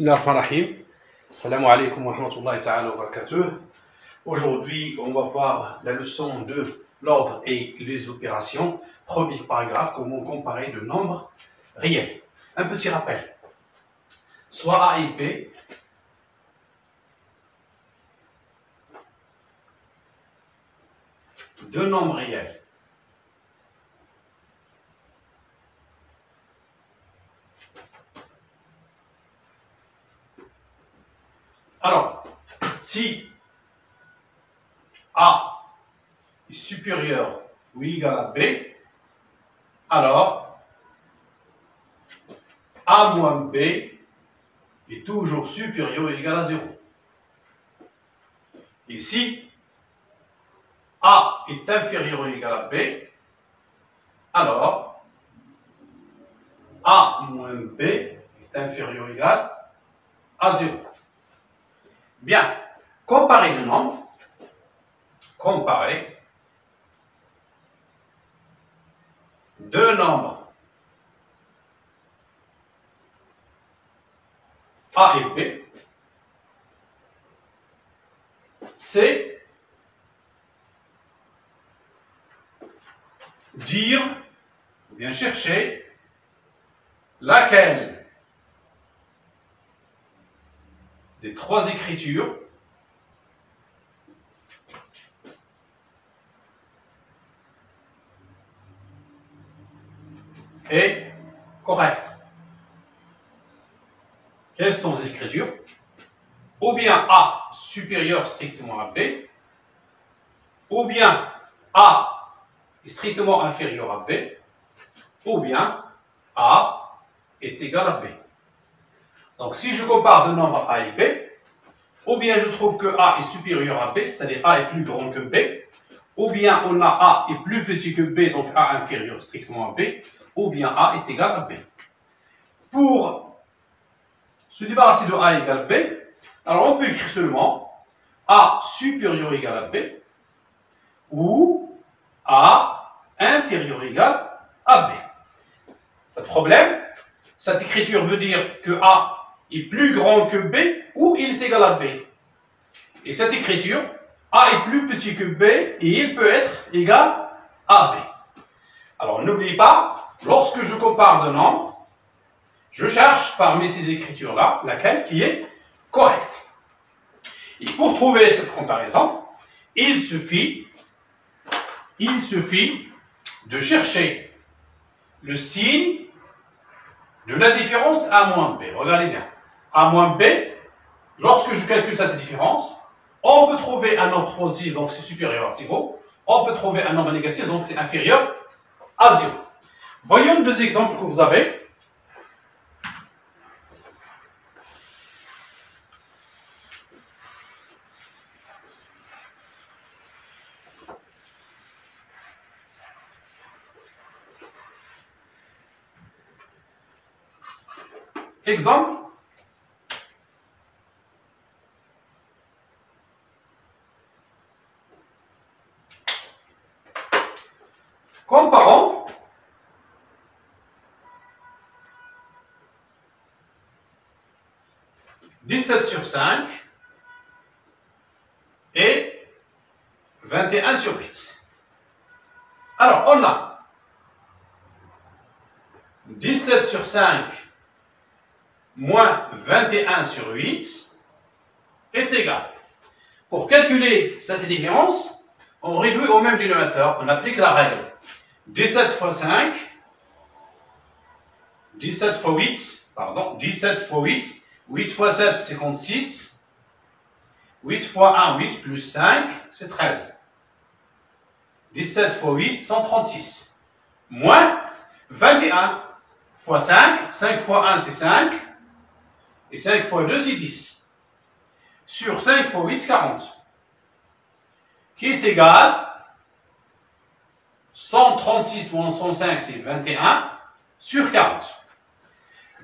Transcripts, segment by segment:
Bismillahirrahmanirrahim. Assalamu alaikum wa rahmatullahi ta'ala wa barakatuh. Aujourd'hui, on va voir la leçon de l'ordre et les opérations. Premier paragraphe, comment comparer de nombres réels. Un petit rappel. Soit A et B, deux nombres réels. Alors, si A est supérieur ou égal à B, alors A moins B est toujours supérieur ou égal à 0. Et si A est inférieur ou égal à B, alors A moins B est inférieur ou égal à 0. Bien, comparer les nombres, comparer deux nombres A et B, c'est dire, ou bien chercher, laquelle des trois écritures est correcte. Quelles sont les écritures? Ou bien A supérieur strictement à B, ou bien A est strictement inférieur à B, ou bien A est égal à B. Donc si je compare deux nombres A et B, ou bien je trouve que A est supérieur à B, c'est-à-dire A est plus grand que B, ou bien on a A est plus petit que B, donc A inférieur strictement à B, ou bien A est égal à B. Pour se débarrasser de A égale B, alors on peut écrire seulement A supérieur égal à B, ou A inférieur égal à B. Pas de problème, cette écriture veut dire que A est plus grand que B ou il est égal à B. Et cette écriture, A est plus petit que B et il peut être égal à B. Alors n'oubliez pas, lorsque je compare deux nombres, je cherche parmi ces écritures-là laquelle qui est correcte. Et pour trouver cette comparaison, il suffit de chercher le signe de la différence A moins B. Regardez bien. A moins B, lorsque je calcule cette différence, on peut trouver un nombre positif, donc c'est supérieur à 0. On peut trouver un nombre négatif, donc c'est inférieur à 0. Voyons deux exemples que vous avez. Exemple. Comparons « 17 sur 5 et 21 sur 8. » Alors, on a 17 sur 5 moins 21 sur 8 est égal. Pour calculer cette différence, on réduit au même dénominateur, on applique la règle 17 fois 5, 17 fois 8, 8 fois 7, 56, 8 fois 1, 8 plus 5, c'est 13. 17 fois 8, 136. Moins 21 fois 5, 5 fois 1, c'est 5, et 5 fois 2, c'est 10. Sur 5 fois 8, 40. Qui est égal 136 moins 105, c'est 21 sur 40.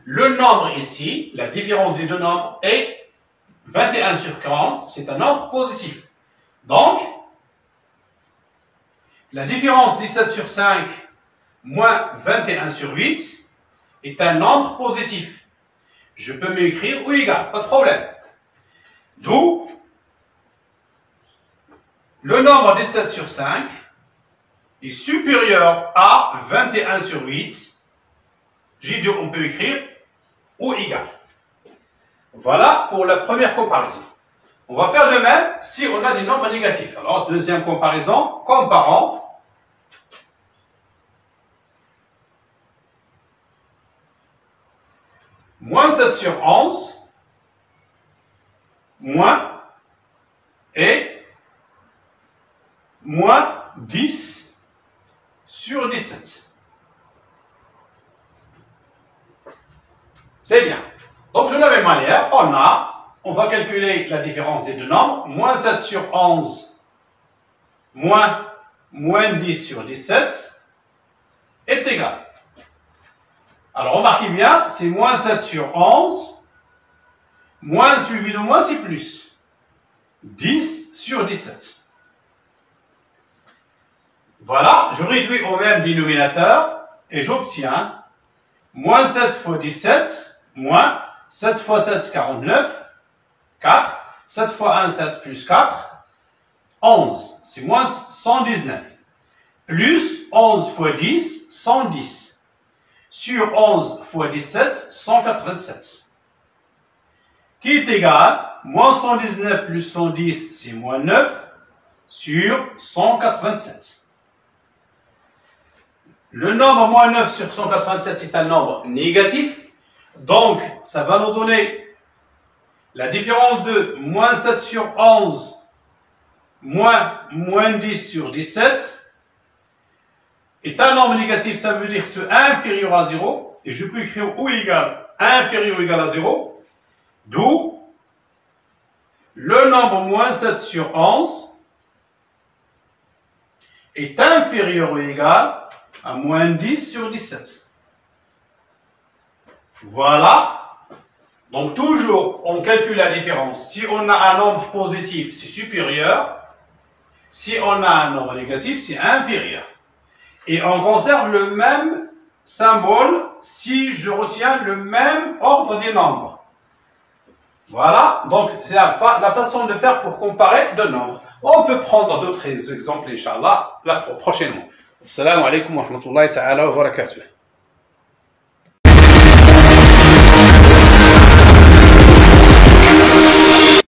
Le nombre ici, la différence des deux nombres est 21 sur 40, c'est un nombre positif. Donc, la différence 17 sur 5 moins 21 sur 8 est un nombre positif. je peux m'écrire ou égal, pas de problème. D'où le nombre 17 sur 5 est supérieur à 21 sur 8. J'ai dit on peut écrire ou égal. Voilà pour la première comparaison. On va faire de même si on a des nombres négatifs. Alors, deuxième comparaison, comparons. Moins 7 sur 11, moins et moins 10 sur 17. C'est bien. Donc, de la même manière, on va calculer la différence des deux nombres. Moins 7 sur 11, moins 10 sur 17 est égal. Alors, remarquez bien, c'est moins 7 sur 11, moins suivi de moins, c'est plus. 10 sur 17. Voilà, je réduis au même dénominateur et j'obtiens moins 7 fois 17, moins 7 fois 7, 49, 4, 7 fois 1, 7 plus 4, 11, c'est moins 119, plus 11 fois 10, 110, sur 11 fois 17, 187, qui est égal, moins 119 plus 110, c'est moins 9, sur 187. Le nombre moins 9 sur 187 est un nombre négatif, donc ça va nous donner la différence de moins 7 sur 11, moins 10 sur 17, est un nombre négatif, ça veut dire que c'est inférieur à 0, et je peux écrire ou égal, inférieur ou égal à 0, d'où le nombre moins 7 sur 11 est inférieur ou égal à moins 10 sur 17. Voilà. Donc toujours, on calcule la différence. Si on a un nombre positif, c'est supérieur. Si on a un nombre négatif, c'est inférieur. Et on conserve le même symbole si je retiens le même ordre des nombres. Voilà, donc c'est la façon de faire pour comparer deux nombres. On peut prendre d'autres exemples, Inch'Allah, prochainement. Assalamu alaikum wa rahmatullahi ta'ala wa barakatuh.